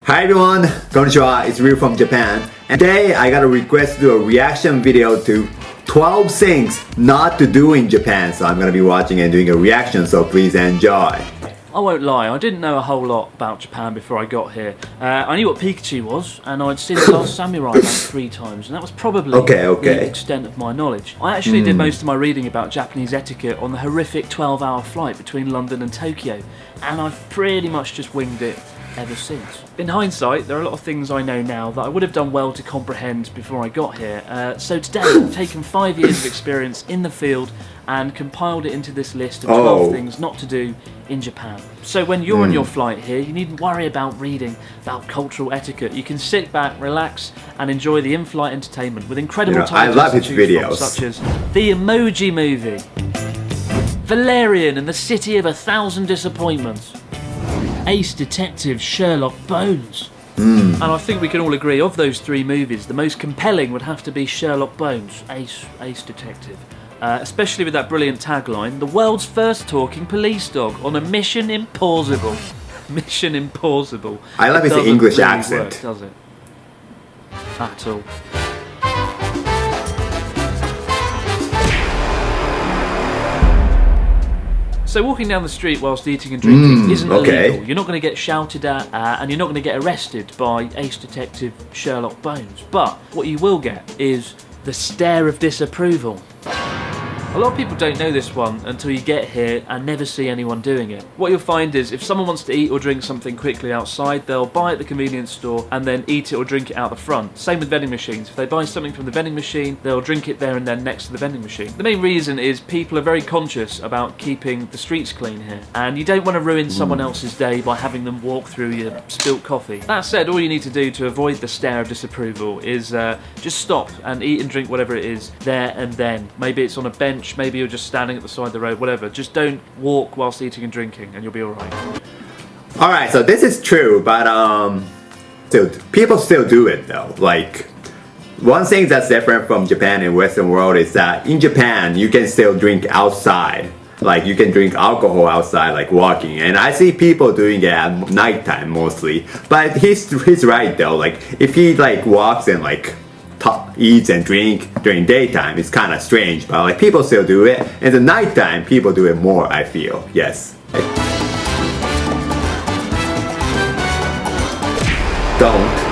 Hi everyone, konnichiwa, it's Ryu from Japan. And today I got a request to do a reaction video to 12 things not to do in Japan. So I'm gonna be watching and doing a reaction, so please enjoy. I won't lie, I didn't know a whole lot about Japan before I got here. I knew what Pikachu was, and I'd seen The Last Samurai about 3 times, and that was probably the extent of my knowledge. I actually did most of my reading about Japanese etiquette on the horrific 12-hour flight between London and Tokyo, and I've pretty much just winged it ever since. In hindsight, there are a lot of things I know now that I would have done well to comprehend before I got here. So today I've taken 5 years of experience in the field and compiled it into this list of 12 things not to do in Japan. So when you're on your flight here, you needn't worry about reading about cultural etiquette. You can sit back, relax, and enjoy the in-flight entertainment with incredible titles I love his videos, such as The Emoji Movie, Valerian and the City of 1,000 Disappointments, Ace Detective Sherlock Bones. And I think we can all agree, of those 3 movies, the most compelling would have to be Sherlock Bones, Ace Detective. Especially with that brilliant tagline, the world's first talking police dog on a mission impossible. Mission impossible. I love his English accent. Work, does it? At all. So walking down the street whilst eating and drinking isn't illegal. You're not going to get shouted at and you're not going to get arrested by Ace Detective Sherlock Bones. But what you will get is the stare of disapproval. A lot of people don't know this one until you get here and never see anyone doing it. What you'll find is if someone wants to eat or drink something quickly outside, they'll buy at the convenience store and then eat it or drink it out the front. Same with vending machines. If they buy something from the vending machine, they'll drink it there and then next to the vending machine. The main reason is people are very conscious about keeping the streets clean here, and you don't want to ruin someone else's day by having them walk through your spilt coffee. That said, all you need to do to avoid the stare of disapproval is just stop and eat and drink whatever it is there and then. Maybe it's on a bench, maybe you're just standing at the side of the road, whatever. Just don't walk whilst eating and drinking and you'll be alright. Alright, so this is true, but people still do it though. Like, one thing that's different from Japan and Western world is that in Japan you can still drink outside. Like, you can drink alcohol outside, like walking, and I see people doing it at nighttime mostly. But he's right though. Like, if he like walks and like eats and drink during daytime, it's kind of strange, but like people still do it. In the nighttime, people do it more, I feel. Yes. Don't.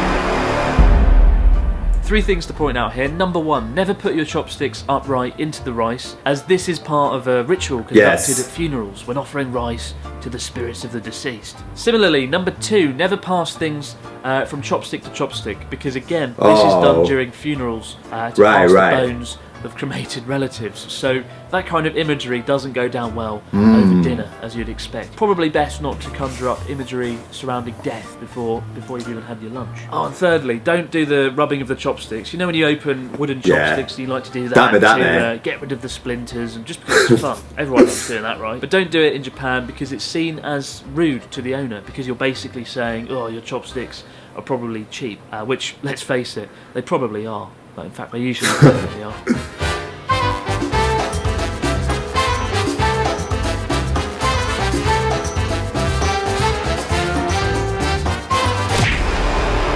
3 things to point out here. Number 1, never put your chopsticks upright into the rice, as this is part of a ritual conducted at funerals when offering rice to the spirits of the deceased. Similarly, number 2, never pass things from chopstick to chopstick, because again, this is done during funerals to pass the bones of cremated relatives. So that kind of imagery doesn't go down well over dinner, as you'd expect. Probably best not to conjure up imagery surrounding death before you've even had your lunch. Oh, and thirdly, don't do the rubbing of the chopsticks. You know when you open wooden chopsticks, you like to do that to get rid of the splinters, and just because it's fun. Everyone loves doing that, right? But don't do it in Japan because it's seen as rude to the owner, because you're basically saying, oh, your chopsticks are probably cheap, which, let's face it, they probably are. But in fact, they usually definitely are.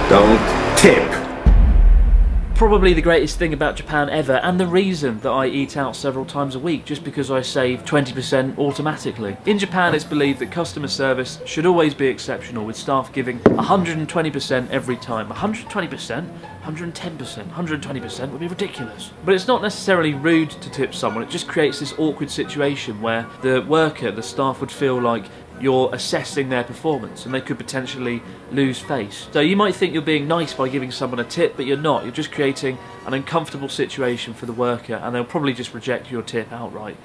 Don't tip. Probably the greatest thing about Japan ever, and the reason that I eat out several times a week, just because I save 20% automatically. In Japan, it's believed that customer service should always be exceptional, with staff giving 120% every time. 120%? 110%, 120% would be ridiculous. But it's not necessarily rude to tip someone, it just creates this awkward situation where the worker, the staff, would feel like you're assessing their performance and they could potentially lose face. So you might think you're being nice by giving someone a tip, but you're not. You're just creating an uncomfortable situation for the worker, and they'll probably just reject your tip outright.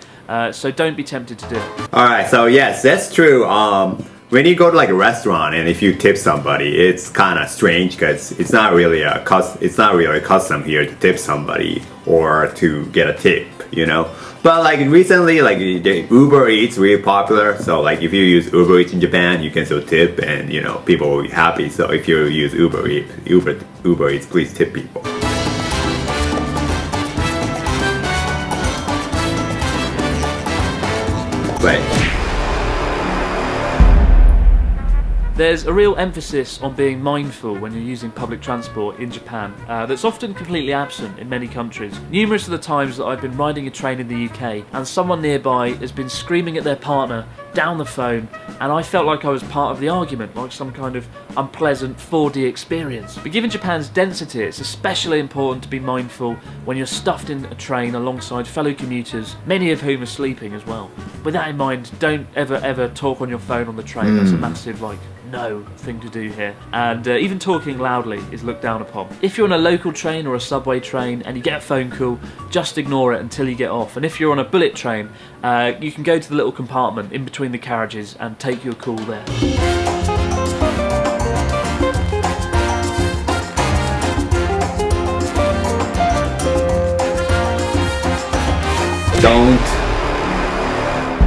So don't be tempted to do it. Alright, so yes, that's true. When you go to like a restaurant and if you tip somebody, it's kind of strange because it's not really a custom here to tip somebody or to get a tip, you know. But like recently, like the Uber Eats really popular. So like if you use Uber Eats in Japan, you can still tip, and you know people will be happy. So if you use Uber Eats, please tip people. Wait. There's a real emphasis on being mindful when you're using public transport in Japan that's often completely absent in many countries. Numerous of the times that I've been riding a train in the UK and someone nearby has been screaming at their partner down the phone, and I felt like I was part of the argument, like some kind of unpleasant 4D experience. But given Japan's density, it's especially important to be mindful when you're stuffed in a train alongside fellow commuters, many of whom are sleeping as well. With that in mind, don't ever talk on your phone on the train. That's a massive no thing to do here, and even talking loudly is looked down upon. If you're on a local train or a subway train and you get a phone call, just ignore it until you get off. And if you're on a bullet train, you can go to the little compartment in between the carriages and take your call there. Don't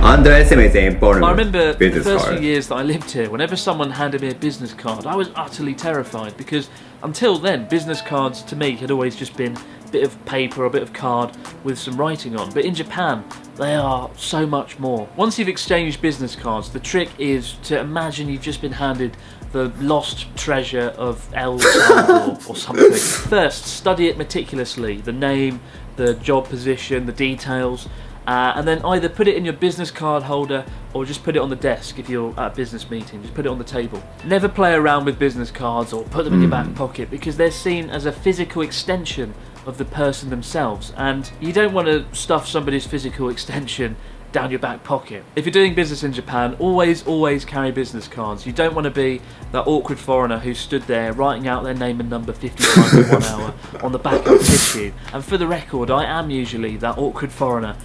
underestimate the importance I remember of business the first card. few years that I lived here, whenever someone handed me a business card, I was utterly terrified, because until then, business cards to me had always just been a bit of paper or a bit of card with some writing on. But in Japan, they are so much more. Once you've exchanged business cards, the trick is to imagine you've just been handed the lost treasure of El Salvador or something. First, study it meticulously, the name, the job position, the details. And then either put it in your business card holder or just put it on the desk if you're at a business meeting. Just put it on the table. Never play around with business cards or put them in your back pocket, because they're seen as a physical extension of the person themselves, and you don't want to stuff somebody's physical extension down your back pocket. If you're doing business in Japan, always carry business cards. You don't want to be that awkward foreigner who stood there writing out their name and number 50 times in 1 hour on the back of a tissue. And for the record, I am usually that awkward foreigner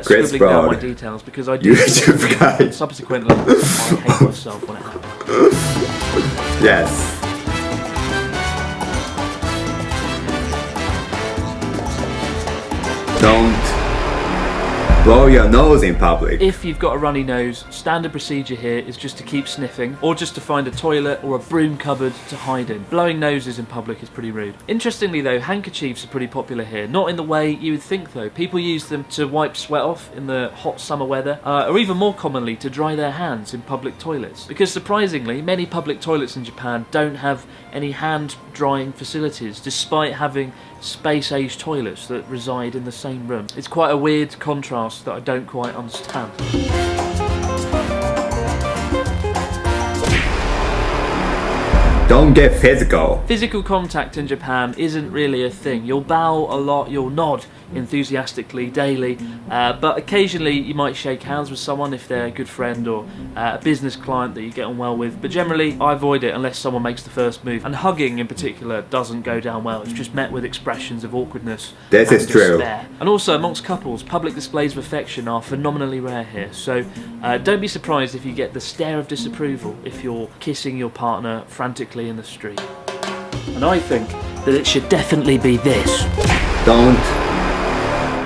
scribbling down my details, because I do and subsequently I hate myself when it happens. Yes. Don't blow your nose in public. If you've got a runny nose, standard procedure here is just to keep sniffing, or just to find a toilet or a broom cupboard to hide in. Blowing noses in public is pretty rude. Interestingly though, handkerchiefs are pretty popular here. Not in the way you would think though. People use them to wipe sweat off in the hot summer weather, or even more commonly to dry their hands in public toilets. Because surprisingly, many public toilets in Japan don't have any hand drying facilities, despite having space-age toilets that reside in the same room. It's quite a weird contrast that I don't quite understand. Don't get physical. Physical contact in Japan isn't really a thing. You'll bow a lot, you'll nod enthusiastically daily, but occasionally you might shake hands with someone if they're a good friend or a business client that you get on well with, but generally I avoid it unless someone makes the first move. And hugging in particular doesn't go down well. It's just met with expressions of awkwardness This and is true. despair. And also amongst couples, public displays of affection are phenomenally rare here, so don't be surprised if you get the stare of disapproval if you're kissing your partner frantically in the street. And I think that it should definitely be this. Don't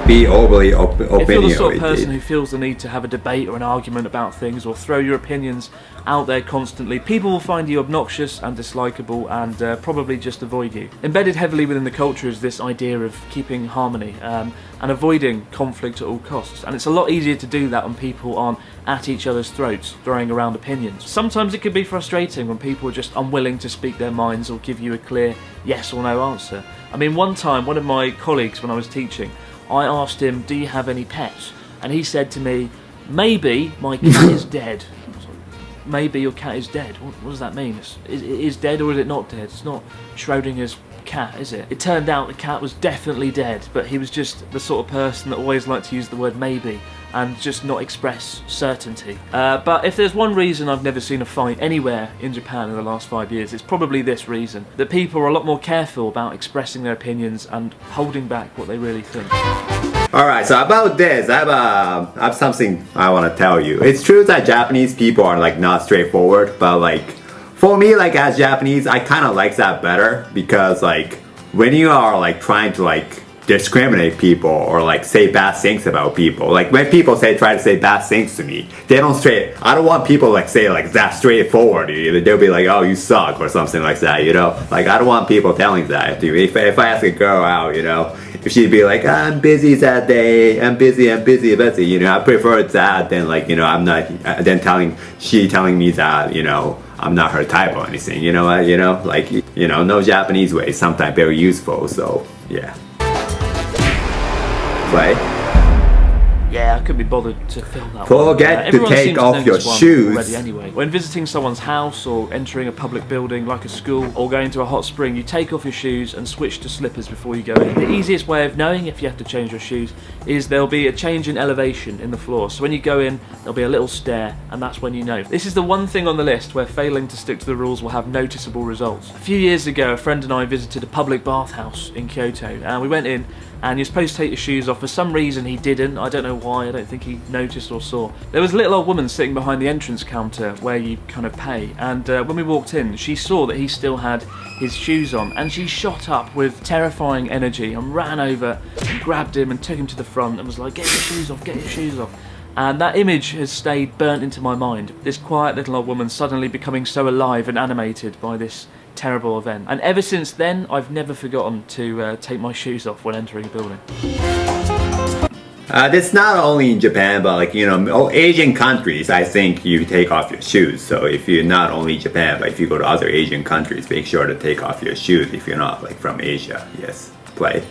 be overly opinionated. If you're the sort of person who feels the need to have a debate or an argument about things, or throw your opinions out there constantly, people will find you obnoxious and dislikable and probably just avoid you. Embedded heavily within the culture is this idea of keeping harmony and avoiding conflict at all costs. And it's a lot easier to do that when people aren't at each other's throats, throwing around opinions. Sometimes it can be frustrating when people are just unwilling to speak their minds or give you a clear yes or no answer. I mean, one time, one of my colleagues when I was teaching, I asked him, do you have any pets? And he said to me, maybe my cat is dead. I was like, maybe your cat is dead? What does that mean? It is dead or is it not dead? It's not Schrodinger's cat, is it? It turned out the cat was definitely dead, but he was just the sort of person that always liked to use the word maybe and just not express certainty. But if there's one reason I've never seen a fight anywhere in Japan in the last 5 years, it's probably this reason: that people are a lot more careful about expressing their opinions and holding back what they really think. Alright, so about this, I have something I want to tell you. It's true that Japanese people are like not straightforward, but like for me, like as Japanese, I kind of like that better, because like when you are like trying to like discriminate people or like say bad things about people, like when people try to say bad things to me, they don't I don't want people like say like that straightforward. They'll be like, oh, you suck or something like that, you know? Like I don't want people telling that to me. If I ask a girl out, you know, if she'd be like, I'm busy that day, I'm busy, you know, I prefer that than like, you know, I'm not, then telling me that, you know, I'm not her type or anything, you know what, you know, like, you know, no Japanese way is sometimes very useful, so yeah. Play. Yeah, I couldn't be bothered to film that Forget to take off your shoes. Already anyway. When visiting someone's house or entering a public building like a school or going to a hot spring, you take off your shoes and switch to slippers before you go in. The easiest way of knowing if you have to change your shoes is there'll be a change in elevation in the floor. So when you go in, there'll be a little stair, and that's when you know. This is the one thing on the list where failing to stick to the rules will have noticeable results. A few years ago, a friend and I visited a public bathhouse in Kyoto, and we went in, and you're supposed to take your shoes off. For some reason he didn't. I don't know why. I don't think he noticed or saw. There was a little old woman sitting behind the entrance counter where you kind of pay, and when we walked in, she saw that he still had his shoes on, and she shot up with terrifying energy and ran over and grabbed him and took him to the front and was like, get your shoes off, get your shoes off. And that image has stayed burnt into my mind. This quiet little old woman suddenly becoming so alive and animated by this terrible event. And ever since then, I've never forgotten to take my shoes off when entering a building. This not only in Japan, but like, you know, Asian countries, I think you take off your shoes. So if you're not only Japan, but if you go to other Asian countries, make sure to take off your shoes if you're not like from Asia. Yes, play.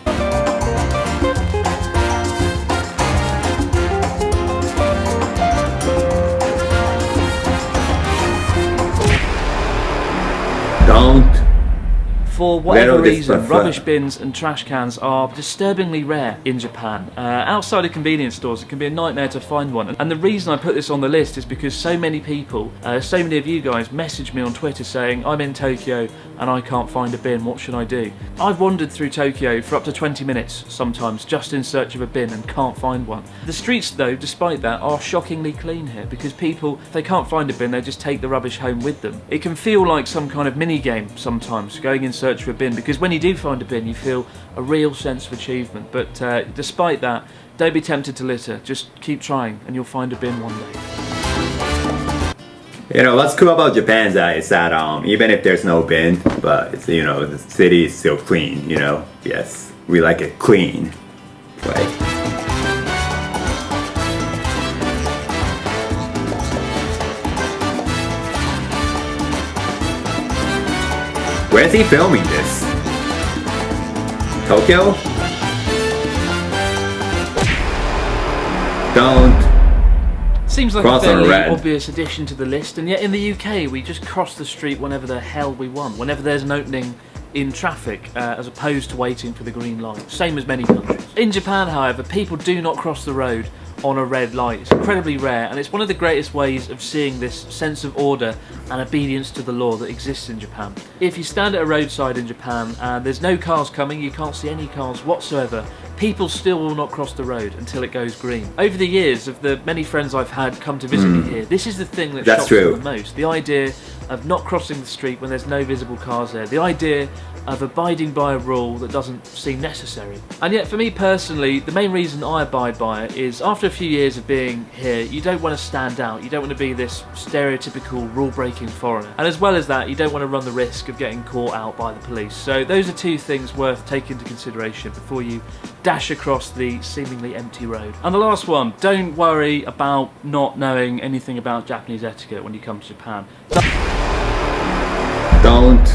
Don't. For whatever reason, rubbish bins and trash cans are disturbingly rare in Japan. Outside of convenience stores, it can be a nightmare to find one. And the reason I put this on the list is because so many people, so many of you guys message me on Twitter saying, I'm in Tokyo and I can't find a bin, what should I do? I've wandered through Tokyo for up to 20 minutes sometimes just in search of a bin and can't find one. The streets though, despite that, are shockingly clean here because people, if they can't find a bin, they just take the rubbish home with them. It can feel like some kind of mini game sometimes, going in search for a bin, because when you do find a bin you feel a real sense of achievement. But despite that, don't be tempted to litter, just keep trying and you'll find a bin one day. You know, what's cool about Japan is that even if there's no bin, but it's, you know, the city is still clean, you know. Yes, we like it clean. Right? Where's he filming this? Tokyo? Don't. Seems like a fairly obvious addition to the list, and yet in the UK we just cross the street whenever the hell we want, whenever there's an opening in traffic, as opposed to waiting for the green light, same as many countries. In Japan, however, people do not cross the road on a red light. It's incredibly rare, and it's one of the greatest ways of seeing this sense of order and obedience to the law that exists in Japan. If you stand at a roadside in Japan and there's no cars coming, you can't see any cars whatsoever, people still will not cross the road until it goes green. Over the years, of the many friends I've had come to visit me here, this is the thing that shocks me the most. The idea of not crossing the street when there's no visible cars there. The idea of abiding by a rule that doesn't seem necessary. And yet for me personally, the main reason I abide by it is after a few years of being here, you don't want to stand out. You don't want to be this stereotypical rule-breaking foreigner. And as well as that, you don't want to run the risk of getting caught out by the police. So those are two things worth taking into consideration before you dash across the seemingly empty road. And the last one, don't worry about not knowing anything about Japanese etiquette when you come to Japan. Don't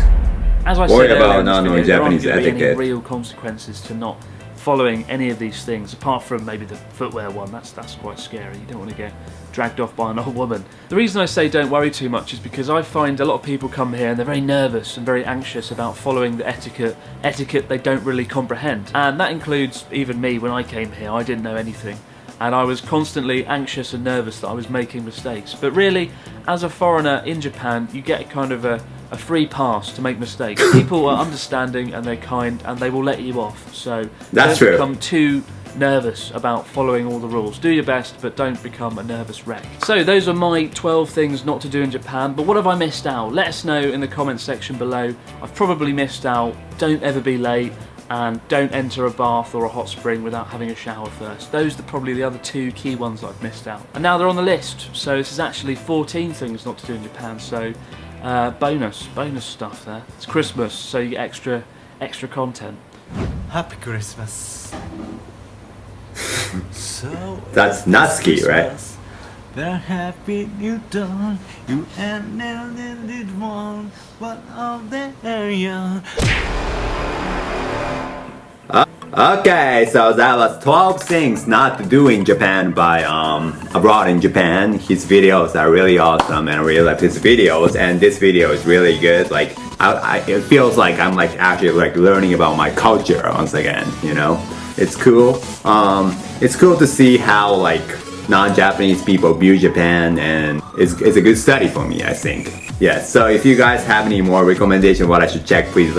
As I worry said about not knowing Japanese there aren't etiquette. any real consequences to not following any of these things, apart from maybe the footwear one. That's quite scary. You don't want to get dragged off by an old woman. The reason I say don't worry too much is because I find a lot of people come here and they're very nervous and very anxious about following the etiquette they don't really comprehend. And that includes even me. When I came here, I didn't know anything. And I was constantly anxious and nervous that I was making mistakes. But really, as a foreigner in Japan, you get kind of a free pass to make mistakes. People are understanding and they're kind and they will let you off. So don't become too nervous about following all the rules. Do your best, but don't become a nervous wreck. So those are my 12 things not to do in Japan. But what have I missed out? Let us know in the comments section below. I've probably missed out. Don't ever be late. And don't enter a bath or a hot spring without having a shower first. Those are probably the other two key ones that I've missed out. And now they're on the list, so this is actually 14 things not to do in Japan, so bonus stuff there. It's Christmas, so you get extra content. Happy Christmas. So that's Natsuki, right? They're happy you don't. You and never did one, but of their young. Okay, so that was 12 things not to do in Japan by Abroad in Japan. His videos are really awesome and I really like his videos, and this video is really good. Like it feels like I'm like actually like learning about my culture once again, you know? It's cool. It's cool to see how like non-Japanese people view Japan, and it's a good study for me, I think. Yes, so if you guys have any more recommendations what I should check, please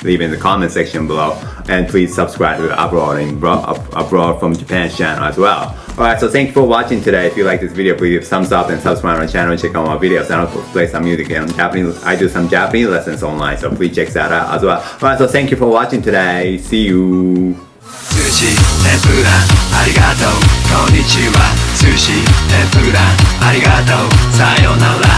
leave in the comment section below, and please subscribe to the Abroad from Japan channel as well. Alright, so thank you for watching today. If you like this video, please give thumbs up and subscribe to my channel and check out my videos. I also play some music in Japanese. I do some Japanese lessons online, so please check that out as well. Alright, so thank you for watching today. See you. Sushi, tempura, arigato, konnichiwa. Sushi, tempura, arigato, sayonara.